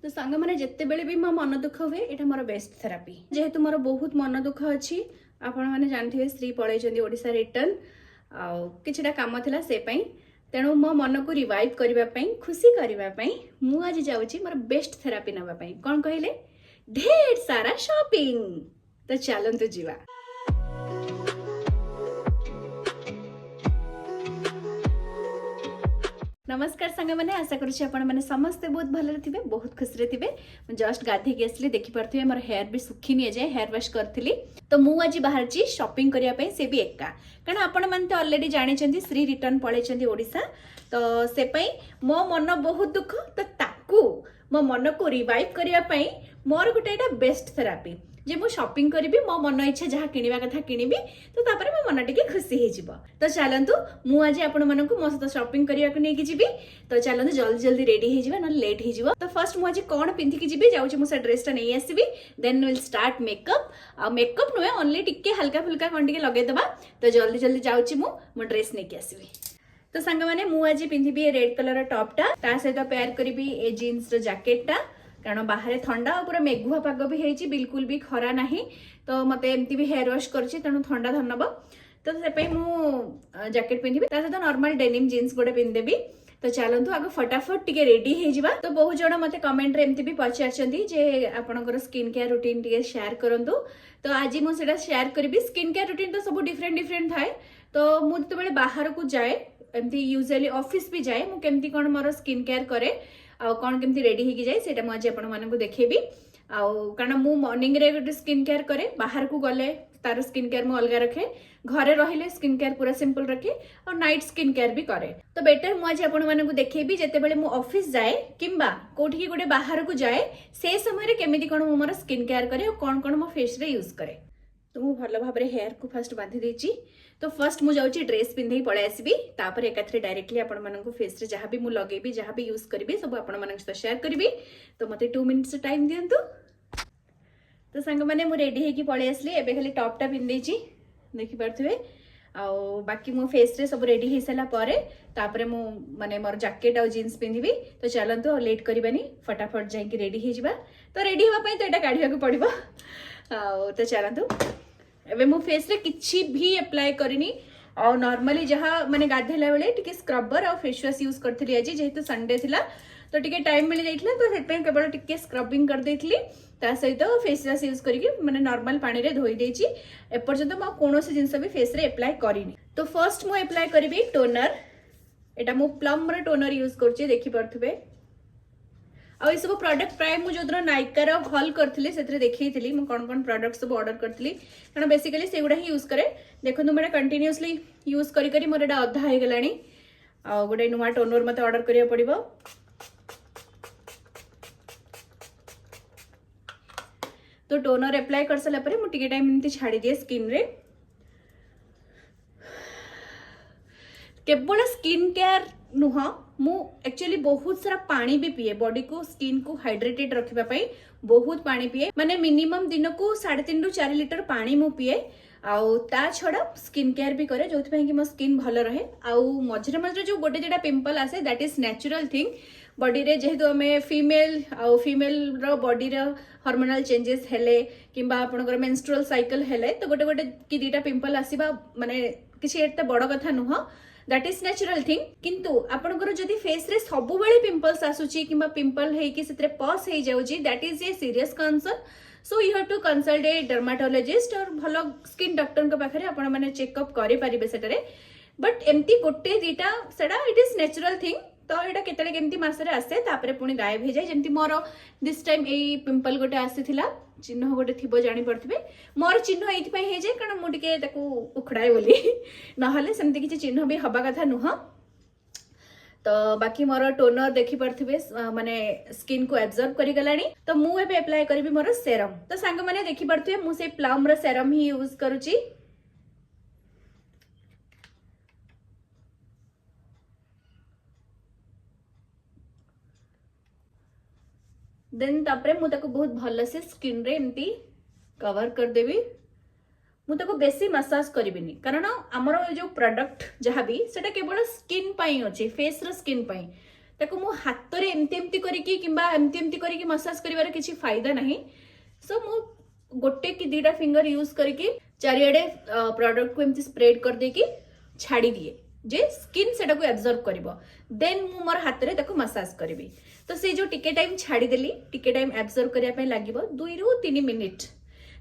तो सांग मैंने जिते बेले भी मो मन दुख हुए यहाँ मोर बेस्ट थेरापी जेहेतु मोर बहुत मन दुख अच्छी आपण मैंने जानते श्री पलैंट ओडिशा रिटर्न आछा कम थिला से तेणु मो मन को रिवाइव करने खुशी करने मुझे जाऊँगी मोर बेस्ट थेरापी नापी कौन कहले ढेर सारा शॉपिंग। तो चलतु जीवा। नमस्कार सांग मैंने आशा करुँचे समस्ते बहुत भल थे बहुत खुशी थे। जस्ट गाधे आसली देखिपे मोर हेयर भी सुखी नहीं जाए हेयर वाश करी तो मुझे आज बाहर शॉपिंग करने से भी एका कारण आपण मैंने तो ऑलरेडी जानी श्री रिटर्न पलैंट ओडिशा तो से मो मन बहुत दुख तो ताकू मो मन को रिवाइव करने मोर गोटे बेस्ट थेरापी जे मु शॉपिंग करी मो मन इच्छा जहाँ किनिबा कथा किनिबी तो तापर मो मन टिके खुशी हो जिवो। तो चलतु मु आज आपण मानकु मो सहित शॉपिंग करिया को नेकी जिबी। तो चलतु जल्दी जल्दी रेडी हो जिबा न लेट हो जिवो। तो फर्स्ट मु आज कोन पिंथि की जिबी जाउची मु से ड्रेस टा नै आसीबी देन विल स्टार्ट मेकअप आ मेकअप नुए ओनली टिके हल्का फुल्का कोन टिके लगे दबा। तो जल्दी जल्दी जाउची मु ड्रेस नेकी आसीबी। तो सांग माने मु आज पिंथिबी रेड कलर टॉप टा ता सहित पेयर करिबी ए जीन्स रो जैकेट टा कारण बाहर ठंडा पूरा मेघुआ पाग भी है बिल्कुल भी खरा ना तो मत एमती भी हेयर वाश कर तेणु ठंडा धरनब तो से मु जैकेट पिंधि सहित नॉर्मल डेनिम जीन्स गोटे पिंधेबी। तो चलतु आगे फटाफट टिके रेडी हो तो बहुत जन मत कमेंट एमती भी पचार आपंकर स्किन केयर रूटीन टिके शेयर करंतु। तो आज मुझे शेयर करी स्किन केयर रूटीन तो सब डिफरेंट डिफरेंट थाए तो मुझे जो बाहर को जाए एमती यूजुअली ऑफिस भी जाए मुझे केमती कौन मोर स्किन केयर करे कौन केमती रेडी होगी जाए से मुझे आपको देखेबी कारण मु मॉर्निंग रे गोटे स्किन केयर करे बाहर को गले तार स्किन केयर मु अलग रखे घरे रहिले स्किन केयर पूरा सिंपल रखे और नाइट स्किन केयर भी करे। तो बेटर मुझे आपको देखेबी जेते बेले मु ऑफिस जाए किंबा कोठी की गोटे बाहर को जाए से समय रे केमिति कोन मु मोर स्किन केयर करे और कौन कौन मो फेस रे यूज करे। तो मु भल भाव रे हेयर को फर्स्ट बांधी देची। तो फर्स्ट मु जाउची ड्रेस पिंधे पळे आसीबी तापर एकाथरे डायरेक्टली आपण माननकु फेस रे जहां भी मु लगेबी जहां भी यूज करबी सब आपण मानक सहित शेयर करबी। तो मते 2 मिनिट्स टाइम दियंतु। तो संग माने मु रेडी हेकी पळे आसली एबे खाली टॉप टा पिंधेची देखि परथुवे आ बाकी मो फेस रे सब रेडी हे सला पारे तापर मु माने मोर जैकेट और जीन्स पिंधिबी। तो चलंतु लेट करबानी फटाफट जाई कि रेडी हे जिबा। तो रेडी होबा पई तो एटा काढिया को पड़िबो तो चलंतु एबे मो फेस रे किछि भी अप्लाई करनी और नॉर्मली जहाँ माने गाधेला बेले टिके स्क्रबर और फेस वॉश यूज करथली आज जेहेतु संडे थिला तो टिके टाइम मिल जाइथिला तो सेट केवल टिके स्क्रबिंग कर देथिली ता सहित फेस वॉश यूज करके माने नॉर्मल पानी रे धोई देछि एपर्यंत मो कोनोसी जिंस भी फेस रे अप्लाई करिनी। तो फर्स्ट मु अप्लाई करबी टोनर एटा मु प्लम रे टोनर यूज करछि देखि परथबे आ ये सब प्रोडक्ट प्राय मुझे जो नायिकार हल करी से देखी मुझे कौन कौन प्रोडक्ट सब ऑर्डर करी कारण बेसिकली से गुड़ा ही यूज करे देखो मैं कंटिन्यूअसली यूज करी मोर एटा अधा हो गलानी आ गोटे नुआ टोनर मत ऑर्डर करिया पड़िबो। तो टोनर अप्लाई कर सारा पर मुझे टिके टाइम एमती छाड़ी दिए स्किन रे केवल स्किन केयर नुह मु एक्चुअली बहुत सारा पानी भी पिए बॉडी को स्किन को हाइड्रेटेड रखिबा पई बहुत पानी पिए माने मिनिमम दिन को 3.5 ରୁ 4 लीटर पानी मु पिए आउ ता छड़ा स्किन केयर भी करे जो कि मो स्किन भल रहे आउ मझरे मझरे जो गोटे जेटा पिंपल आसे that is natural thing body रे जेहेतु आम फीमेल आउ फीमेल रो बॉडी रो हार्मोनल चेंजेस हेले किंबा आपनकर मेंस्ट्रुअल साइकिल हेले तो गोटे गोटे कि दीटा पिंपल आसीबा माने किछि एते बड़ कथा नुह दैट इज नेचुरल थिंग किंतु आपनकर जदि फेस रे सबु बेले पिंपल्स आसुची किंबा पिंपल हे कि सेतरे पस हे जाउची that is a serious concern. So you have to consult a dermatologist और भलो स्किन डॉक्टर को पाखरे आपण माने चेकअप करि परिबे सेटरे बट एमती गोटे दीटा सेडा इट इज नेचुरल थिंग। तो यहाँ केतले केमती मासरे आसे तापरे पुणी गायब हो जाए जमती more this time A pimple गोटे आसीथिला चिन्ह गोटे थिबो जानि पड़थिबे मोर चिन्ह एथि पई हे जे कारण मु टिके ताकू उखड़ाए बोली नहले सेमती किछि चिन्ह भी हबा कथा नुह। तो बाकी मोर टोनर देखि पड़थिबे माने स्किन को एब्जॉर्ब करि गलानी। तो मु एबे अप्लाई करबी मोर सेरम। तो सांग माने देखि पड़थिबे मु से प्लम रो सेरम ही यूज करूची देन तापरे मु ताको बहुत भल से स्किन रे एमती कवर कर देबी मु ताको बेसी मसाज करिबिनी कारण हमर जो प्रोडक्ट जहाँ भी सेटा केवल स्किन पाई अछि फेस रो स्किन पाई ताको मो हाथ रे एमती एमती करिकी किंबा एमती एमती करिकी मसाज करिवार किछि फायदा नहीं। सो मो गोटे कि दीटा फिंगर यूज करके चारिआडे प्रोडक्ट को एमती स्प्रेड कर देकी छाड़ी दिए जे स्किन सेटा को एब्जॉर्ब करिवो। देन मु मोर हाथ रे ताको मसाज करिवि। तो से जो टिके टाइम छाड़ी देली टिके टाइम एब्जॉर्ब करिया पय लागिवो 2 रु 3 मिनिट।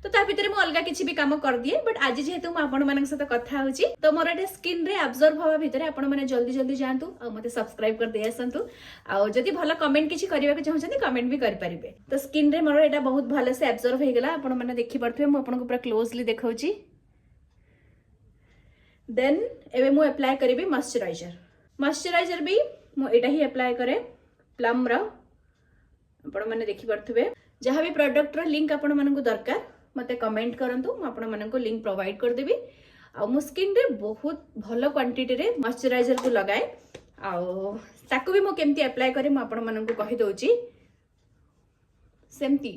तो ता भीतर मु अलगा किछि भी काम कर दिए, बट आज जेहेतु मु आपण मानक साथ कथा होची तो मोर एटा स्किन रे एब्जॉर्ब हवा भीतर आपण माने जल्दी जल्दी जानतु आ मते सब्सक्राइब कर दे आसंतु। आ जदी भलो कमेंट किछि करिवा के चाहछन्ती कमेंट भी कर परिबे। तो स्किन रे मोर एटा बहुत भलो से एब्जॉर्ब हे गेला। आपण माने देखि परथुवे मु आपण को पूरा क्लोजली देखाउची। देन एबे मु अप्लाई करिबी मॉइस्चराइजर। मॉइस्चराइजर भी मु एटा ही अप्लाई करे प्लम रो। आपण माने देखि परथुवे जहां भी प्रोडक्ट रो लिंक आपण मानन को दरकार मते कमेंट करंतु, मु आपण मानन को लिंक प्रोवाइड कर देबी। आ मु स्किन रे बहुत भलो क्वांटिटी रे मॉइस्चराइजर को लगाए। आ ताको भी मु केमती अप्लाई करे मु आपण मानन को कहि दोची। सेमती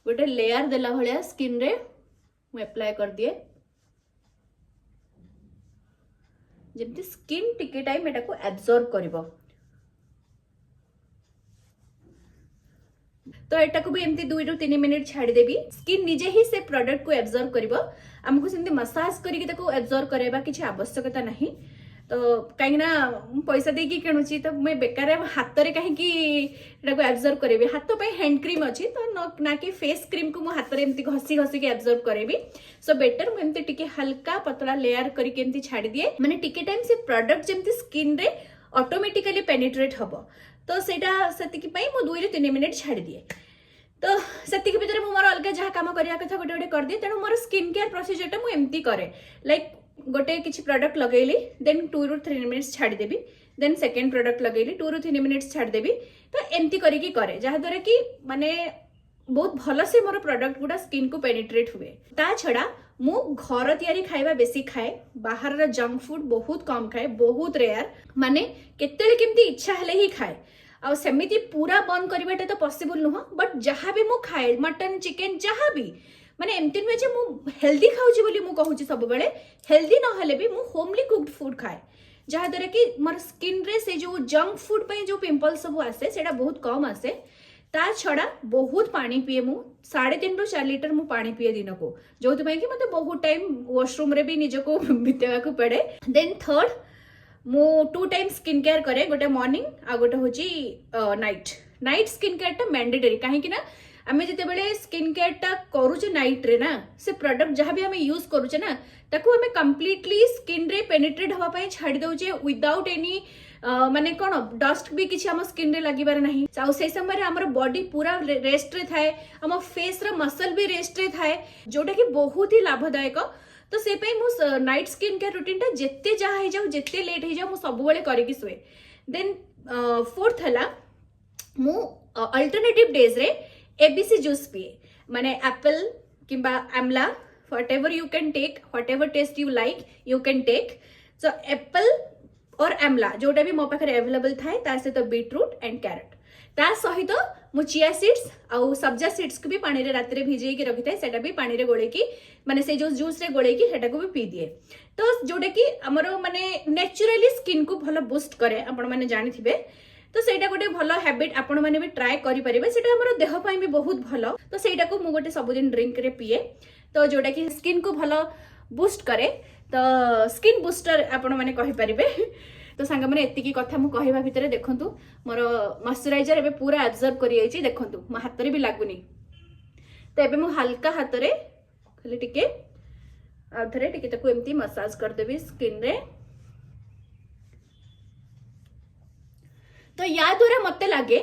गोटे लेयर देला भलिया स्किन रे मु अप्लाई कर दिए जेमती स्किन टिके टाइम एटा को एब्जॉर्ब करिवो। तो एटा को भी एमती 2 रु 3 मिनिट छाड़ी देबी। स्किन निजे ही से प्रोडक्ट को एब्जॉर्ब करिवो। हमको सेमती मसाज करिके ताको एब्जॉर्ब करेबा किछि आवश्यकता नहीं। तो कहीं ना पैसा देकी किणुची तो मैं बेकार हाथ रे कहीं की एटा को एब्जॉर्ब करेबी। हाथ पे हैंड क्रीम अछि तो ना कि फेस क्रीम को मु हाथ रे एमती घसी घसी के एब्जॉर्ब करेबी। सो बेटर मु एमती टिके हल्का पतला लेयर करके एमती छाड़ी दिए। माने टिके टाइम से प्रोडक्ट जेमती स्किन रे ऑटोमेटिकली पेनिट्रेट हबो। तो सेटा सेतिकी पई मु 2 रु 3 मिनिट छाड़ी दिए। तो सेतिकी भीतर मु मोर अलगा जहा काम करिया कथा गोटे गोटे कर दिए। तेणु मोर स्किन केयर प्रोसीजर टा मु एमती करे लाइक गोटे किछि प्रोडक्ट लगेली देन 2 रु 3 मिनिट्स छाड़ी देबी। देन सेकंड प्रोडक्ट लगेली 2 रु 3 मिनिट्स छाड़ी देबी। तो एमती करिकी करे जहा द्वारा कि माने बहुत भलो से मोर प्रोडक्ट गुडा स्किन को पेनिट्रेट हुए। ता छडा मु घर तयारी खाइबा बेसी खाए, बाहर रा जंक फूड बहुत कम खाए, बहुत रेयर माने केतेले केमती इच्छा हेले ही खाए। आ सेमिति पूरा बंद करबाटा तो पॉसिबल नुह, बट जहाँ भी मु खाए मटन चिकेन जहाँ भी माने एमती नुहे जे मु हेल्दी खाउची बोली मु कहूची सब बेले। हेल्दी न हेले भी मु होमली कुक्ड फूड खाए जहाँ द्वारा कि मोर स्किन रे से जो जंक फूड पे जो पिंपल्स सब आसे सेटा बहुत कम आसे। ता छड़ा बहुत पानी पिए मु 3.5 रु 4 लिटर मु पानी पिए दिन को, जो कि मते बहुत टाइम वॉशरूम रे भी निजको बितेवा को पड़े। देन थर्ड मु 2 टाइम स्किन केयर करे, गोटे मॉर्निंग आ गोटे होची नाइट स्किन केयर टा मैंडेटरी। काहे कि ना आमे जते बेले स्किन केयर टा करूचे नाइट रे ना से प्रोडक्ट जहाँ भी आमे यूज करूचे ना ताको आमे कंप्लीटली स्किन रे पेनिट्रेट हवा पई छाड़ी दउचे विदाउट एनी माने कोन डस्ट भी किछि हम स्किन रे लागिबार नहीं। आ से समय रे हमर बॉडी पूरा रेस्ट रे थाए, हम फेस रा मसल भी रेस्ट रे थाए, जोटा कि बहुत ही लाभदायक। तो से पई मु नाइट स्किन केयर रूटीन टा जेते जा हे जाऊ जेते लेट हे जाऊ मु सब बेले करके सुए। देन फोर्थ हला मु अल्टरनेटिव डेज रे एबीसी जूस पिए, माने एप्पल किंबा आमला whatever you can take, whatever taste you like you can take. So apple और आमला जोटा भी मो पाखरे अवेलेबल थाए, ता से तो बीटरूट एंड कैरेट। ता सहित मु चिया सीड्स आउ सब्जा सीड्स को भी पानी रे रात रे भिजे के रखि थाए, सेटा भी पानी रे गोळे की माने से जो जूस रे गोळे की सेटा को भी पी दिए। तो जोटा कि हमरो माने नेचुरली स्किन को भलो बूस्ट करे आपण माने जानि थिबे। तो सेटा गोटे भलो हैबिट आपण माने भी ट्राई करि परिबे, सेटा हमरो देह पई भी बहुत भलो। तो सेटा को मु गोटे सब दिन ड्रिंक रे पिए, तो जोटा कि स्किन को भलो बूस्ट करे। तो स्किन बूस्टर आपण माने कहि परिबे। तो सांग मैंने एतिकी कथा मु कहवा भितर देखंतु मोर मॉइस्चराइजर एबे पूरा एब्जॉर्ब करि आइछि। देखंतु मो हाथ रे भी लागुनी। तो एबे मु हल्का हाथ रे खाली टिके आथरे टिके ताको एमती मसाज कर देबी स्किन रे। तो या द्वारा मते लागे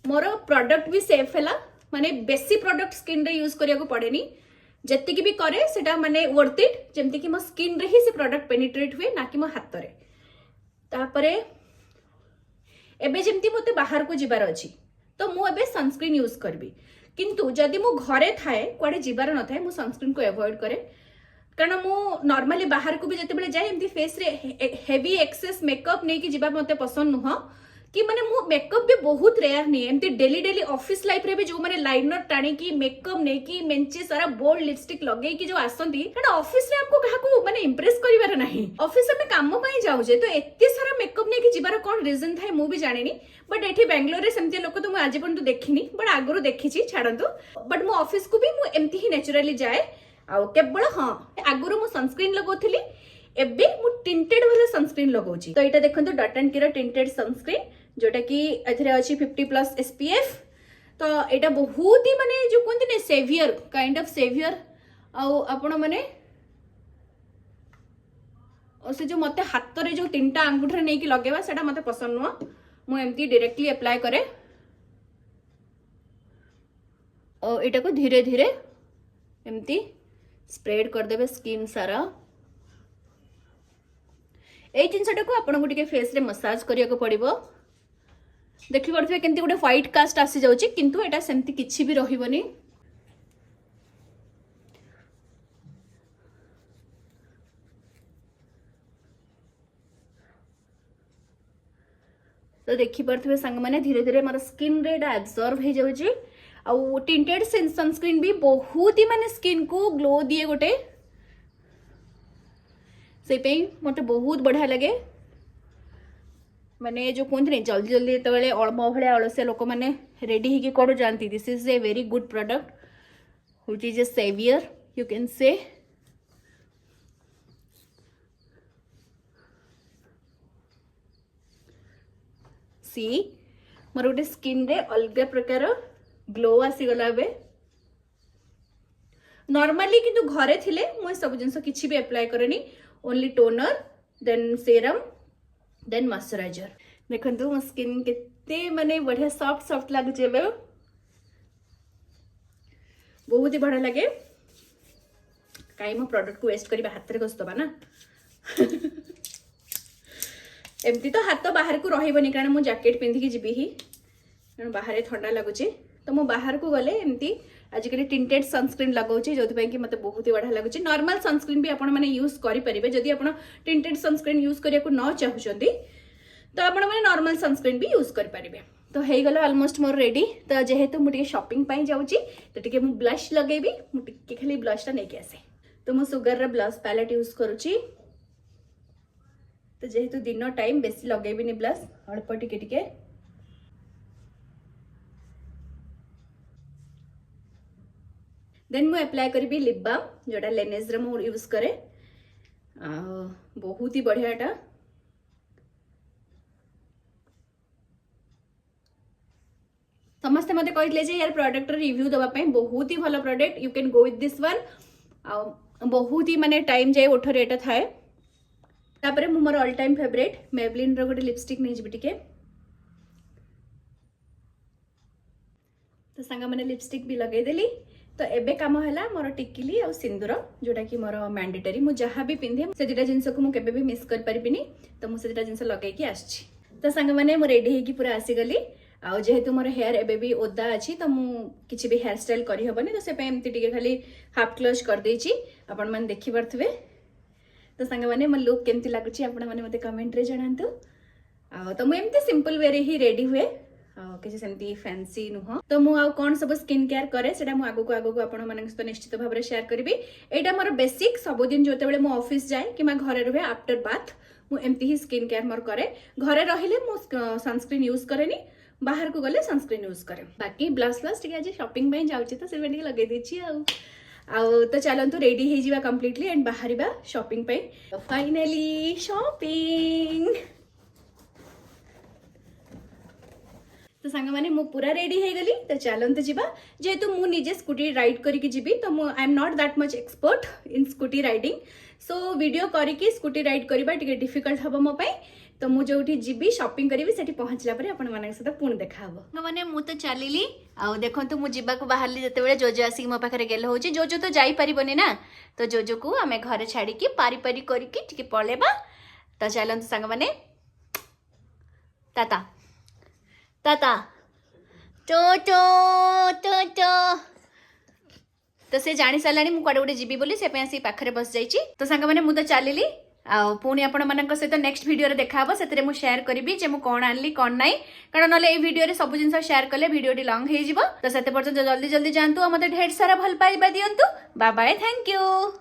मोर प्रोडक्ट भी सेफ हैला, माने बेसी प्रोडक्ट स्किन रे यूज करिया को पड़ेनी। जत्तिकी भी करे सेटा माने वर्थ इट, जेमती कि मो स्किन रे ही से प्रोडक्ट पेनिट्रेट हुए ना कि मो हाथ रे। तापरे एबे जेमती मते बाहर को जिबार अछि तो मु एबे सनस्क्रीन यूज करबी, किंतु जदि मु घरे थाए कुआडे जिबार न थाए मु सनस्क्रीन को अवॉइड करे। कारण मु नॉर्मली बाहर को भी जते बेले जाए एमती फेस रे हेवी एक्सेस मेकअप नै कि जिबा मते पसंद नुह। कि माने मु मेकअप भी बहुत रेयर नहीं एमती डेली डेली ऑफिस लाइफ रे भी जो माने लाइनर टाणी की मेकअप ने की मेंचे सारा बोल्ड लिपस्टिक लगे की जो आसंती एटा ऑफिस रे हमको काहा को माने इंप्रेस करिवार नाही ऑफिस में काम पई जाउ जे तो एत्ते सारा मेकअप ने की जिबार कोन रीजन थाए मु भी जानिनी बट एठी बेंगलोर रे सेमते लोक तो मु आज पण तो देखिनी बट आगरो देखिची छाडंतु बट मु ऑफिस को भी मु एमती ही नेचुरली जाए आ केवल हां आगरो मु सनस्क्रीन लगोथली एबे मु टिंटेड वाला सनस्क्रीन लगौची तो एटा देखंतु डॉट एंड की टिंटेड सनस्क्रीन जोटा कि एथरे अछि 50+ SPF तो एटा बहुत ही माने जो कोनती ने सेवियर काइंड ऑफ सेवियर आपण माने से जो मते हाथ रे जो तीनटा अंगूठा नै कि लगेबा सेटा मते पसंद नुआ मु एमती डायरेक्टली अप्लाई करे और एटा को धीरे धीरे एमती स्प्रेड कर देबे स्किन सारा ए जिनसटा को आपण को टिके फेस रे मसाज करिया को पड़िबो देखि पड़थि केनती गोटे व्हाइट कास्ट आसी जाउची किंतु एटा सेमती किछि भी रहिबोनी तो देखि पड़थि संग माने धीरे धीरे मोर स्किन रे एटा एब्जॉर्ब हे जाउची आ टिंटेड सनस्क्रीन भी बहुत ही माने स्किन को ग्लो दिए गोटे से पे मते बहुत बढ़िया लगे माने जो कहते नहीं जल्दी जल्दी तेरे अल्म भाया अलसिया लोक मैंने रेडी होगी कौन जानती this is a very good product which is a saviour you can say see मोर गोटे स्किन रे अलग प्रकार ग्लो आसीगला बे नॉर्मली किंतु घरे थिले मु सब जिंस किछि भी अप्लाई करेनी only toner then serum then moisturiser देखंतु मो स्किन केते माने बढ़िया सॉफ्ट सॉफ्ट लागुचे बे बहुत ही बढ़िया लगे काई मो प्रोडक्ट को वेस्ट करबा हाथ रे गस्तबा ना एमती तो हाथ बाहर को रहिबनी कारण मु जैकेट पिंधि की जिबी ही बाहर ठंडा लगुचे तो मु बाहर को गले एमती आजिकल टिंटेड सनस्क्रीन लगाउची जोथि कि मते बहुत ही बढ़िया लगुची नॉर्मल सनस्क्रीन भी आपण माने यूज करि परिबे जदि आपण टिंटेड सनस्क्रीन यूज करिया को न चाहुचंदी तो आपण माने नॉर्मल सनस्क्रीन भी यूज करि परिबे तो हेई गला ऑलमोस्ट मोर रेडी तो जेहेतु मु टिके शॉपिंग पई जाउची तो टिके मु ब्लश लगेबी मु टिके खाली ब्लश ता नेके आसे तो मु सुगर रे ब्लश पैलेट यूज करूची तो जेहेतु दिन टाइम बेसी लगेबी नि ब्लश अल्प टिके टिके देन मु अप्लाई करी लिप बाम जोटा लेनेज रे मु यूज करे बहुत ही बढ़िया टा समस्त मते कहले जे यार प्रोडक्ट रिव्यू दवा पई बहुत ही भलो product you can go with this one बहुत ही माने टाइम जाए ओठरे एटा थाए तापरे मु more all time favourite Maybelline रो गोटे लिपस्टिक नै जिबि टिके तो संग माने लिपस्टिक भी लगे देली तो एबे काम हैला मोर टिकिली और सिंदूर जोटा कि मोर मैंडेटरी मु जहाँ भी पिंधे से दुटा जिनस को मु केबे भी मिस कर परिबिनी तो मु से दुटा जिनस लगे कि आछि तो संग माने मु रेडी हे कि पूरा आसी गली आ जेहेतु मोर हेयर एबे भी ओदा अछि तो मु किछि भी हेयर स्टाइल करि हबनी तो से पे एमती टिके खाली हाफ क्लोज कर देछि आपण मन देखि परथबे तो संग माने मो लुक केमती लागुछि आपण माने मते कमेंट रे जणांतु आ तो मु एमती सिंपल वे रे ही रेडी हुए किसी सेमती फैंसी नुह तो मु आउ कोन सब स्किन केयर करे सेटा मु आगो को आपण मानक सहित निश्चित भाव में शेयर करी एटा मोर बेसिक सब दिन जोते बेले मु ऑफिस जाए कि घरे रहे आफ्टर बाथ मु एमती ही स्किन केयर मोर करे घरे रहिले मु सनस्क्रीन यूज करेनी बाहर को गले सनस्क्रीन यूज करे बाकी ब्लश फ्लश टिके आज शॉपिंग पे जाउची तो से टिके लगे देछि आ तो चलंतु रेडी हे जिवा कंप्लीटली एंड बाहरिबा शॉपिंग पे फाइनली शॉपिंग तो सांग माने मु पूरा रेडी हे गली तो चलंतु जिबा जेहेतु मु निजे स्कूटी राइड करिकी जिबी तो मु I am not that much expert in scooty riding so video करिकी स्कूटी राइड करबा टिके डिफिकल्ट हबो मो पई तो मु जोठी जिबी शॉपिंग करिवि सेठी पहुंचला परे आपण मानक सहित पुण देखा हबो माने मु तो चलिली आ देखंतु मु जिबा को बाहरली जते बेले जोजो आसी मो पाखरे गेल होची जोजो तो जाई परिबनी ना तो जोजो को हमें घरे छाड़ी की पारी पारी करिकी टिके पळेबा तो चलंतु संग माने ताता ताता टो टो टो टो तो से जानी साराणी मु कड़े गोटे जीवी बोली से आसी पाखरे बस जाइए तो सांग मैंने मु तो चलिली पुणी आपण मानक सहित नेक्स्ट वीडियो रे देखा हबो सेतरे मु शेयर करबी जे मु कोन आनली कोन नाही कारण नले ए वीडियो रे सब जिंस शेयर कले वीडियो टी लॉन्ग हे जिवो तो सेते पर्यंत जल्दी जल्दी जानतु आ मते ढेर सारा भल पाइबा दियंतु बाय बाय थैंक यू।